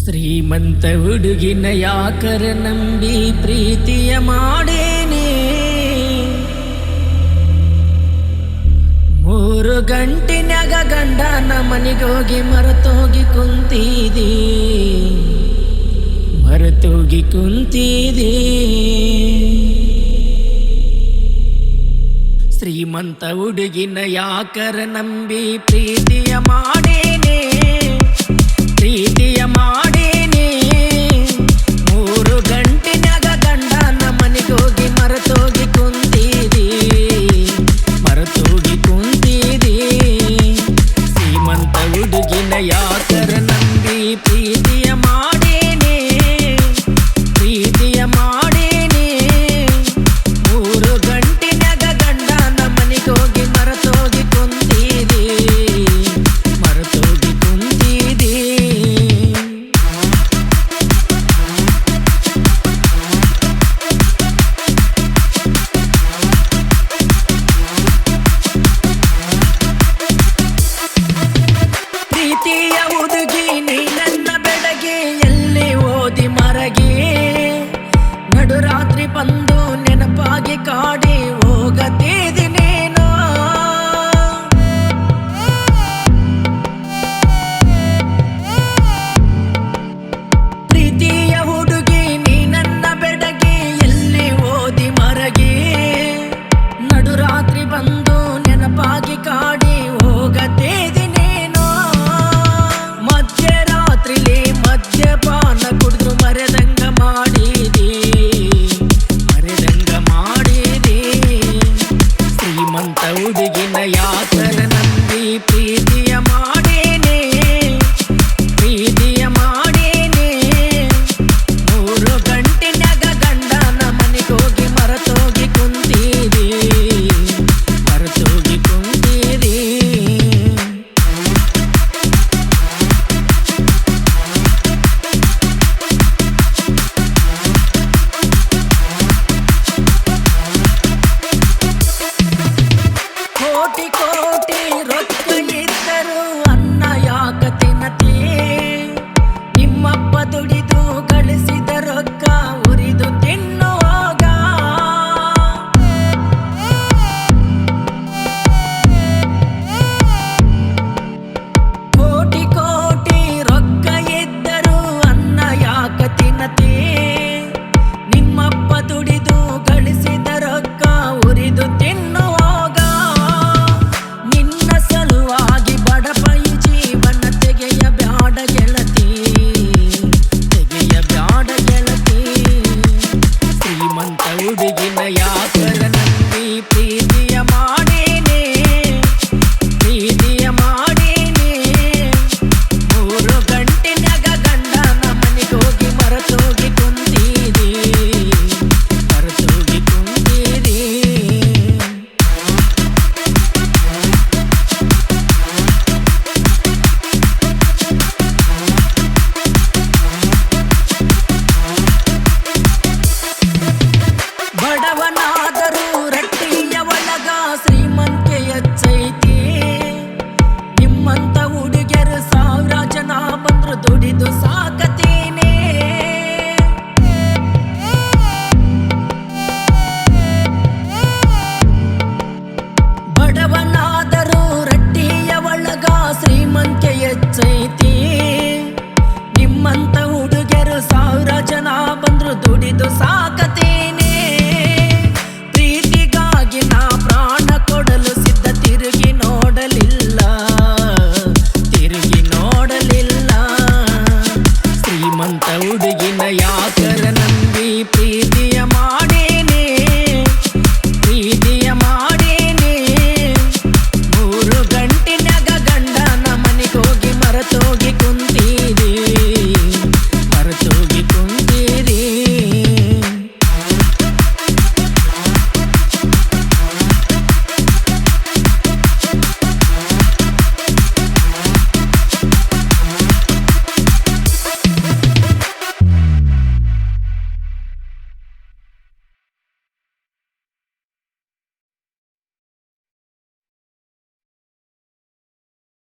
ಶ್ರೀಮಂತ ಹುಡುಗಿನ ಯಾಕರ ನಂಬಿ ಪ್ರೀತಿಯ ಮಾಡೇನೆ. 3 ಗಂಟಿನ್ಯಾಗ ಗಂಡನ ಮನೆಗೋಗಿ ಮರೆತೋಗಿ ಕುಂತಿದಿ. ಶ್ರೀಮಂತ ಹುಡುಗಿನ ಯಾಕರ ನಂಬಿ ಪ್ರೀತಿಯ ಮಾಡೇನೆ. 3 ಗಂಟಿನ್ಯಾಗ ಗಂಡನ ಮನೆಗೋಗಿ ಮರೆತೋಗಿ ಕುಂತಿದಿ. ಶ್ರೀಮಂತ ಹುಡುಗಿನ ಯಾಕರ ನಂಬಿ ಪ್ರೀತಿಯ ಮಾಡೇನೆ. 3 ಗಂಟಿನ್ಯಾಗ ಗಂಡನ ಮನೆಗೋಗಿ ಮರೆತೋಗಿ ಕುಂತಿದಿ. ಪ್ರೀತಿಯ ಹುಡುಗಿ ನೀ ನನ್ನ ಬೆಳಗ್ಗೆ ಎಲ್ಲಿ ಓದಿ ಮರಗಿ. ನಡುರಾತ್ರಿ ಬಂದು ನೆನಪಾಗಿ ಕಾಡಿ ಹೋಗತಿದಿನೇನೋ. ಪ್ರೀತಿಯ ಹುಡುಗಿ ನೀ ನನ್ನ ಬೆಳಗ್ಗೆ ಎಲ್ಲಿ ಓದಿ ಮರಗಿ. ನಡುರಾತ್ರಿ ಬಂದು ನೆನಪಾಗಿ ಕಾಡಿ ಹೋಗತಿದಿನೇನೋ. ಮಧ್ಯರಾತ್ರಿಲಿ ಮದ್ಯಪಾನ ಕುಡಿದು ಮರೆದಂಗ ಮಾಡಿದಿ. ಶ್ರೀಮಂತ ಹುಡುಗಿನ ಯಾಕರ ನಂಬಿ ಪ್ರೀತಿಯ ಮಾಡೇನೆ. 3 ಗಂಟಿನ್ಯಾಗ ಗಂಡನ ಮನೆಗೋಗಿ ಮರೆತೋಗಿ ಕುಂತಿದಿ. ಕೋಟಿ ಕೋಟಿ ರೊಕ್ಕ ಇದ್ದರು ಅನ್ನ ಯಾಕ ತಿನ್ನತಿ. ನಿಮ್ಮಪ್ಪ ದುಡಿದು ಗಳಿಸಿದ ರೊಕ್ಕ ಉರಿದು ತಿನ್ನುವಾಗ. ಕೋಟಿ ಕೋಟಿ ರೊಕ್ಕ ಇದ್ದರು ಅನ್ನ ಯಾಕ ತಿನ್ನತಿ. ನಿಮ್ಮಪ್ಪ ದುಡಿದು ಗಳಿಸಿದ ರೊಕ್ಕ ಉರಿದು ತಿನ್ನುವಾಗ. ನಿನ್ನ ಸಲುವಾಗಿ ಬಡಪೈ ಜೀವನ ತೆಗೆಯಬ್ಯಾಡ ಗೆಳತಿ. ಶ್ರೀಮಂತ ಹುಡುಗಿನ ಯಾಕರ ನಂಬಿ ಪ್ರೀತಿಯ ಮಾಡೇನೆ. 3 ಗಂಟಿನ್ಯಾಗ ಗಂಡನ ಮನೆಗೋಗಿ ಮರೆತೋಗಿ ಕುಂತಿದಿ. ಬಡವನಾದರೂ ರಟ್ಟಿಯ ಒಳಗ ಶ್ರೀಮಂತಿಕೆ ಹೆಚ್ಚೈತಿ. ನಿಮ್ಮಂತ ಹುಡುಗಿಯರು 1000 ಜನ ಬಂದ್ರು ದುಡಿದು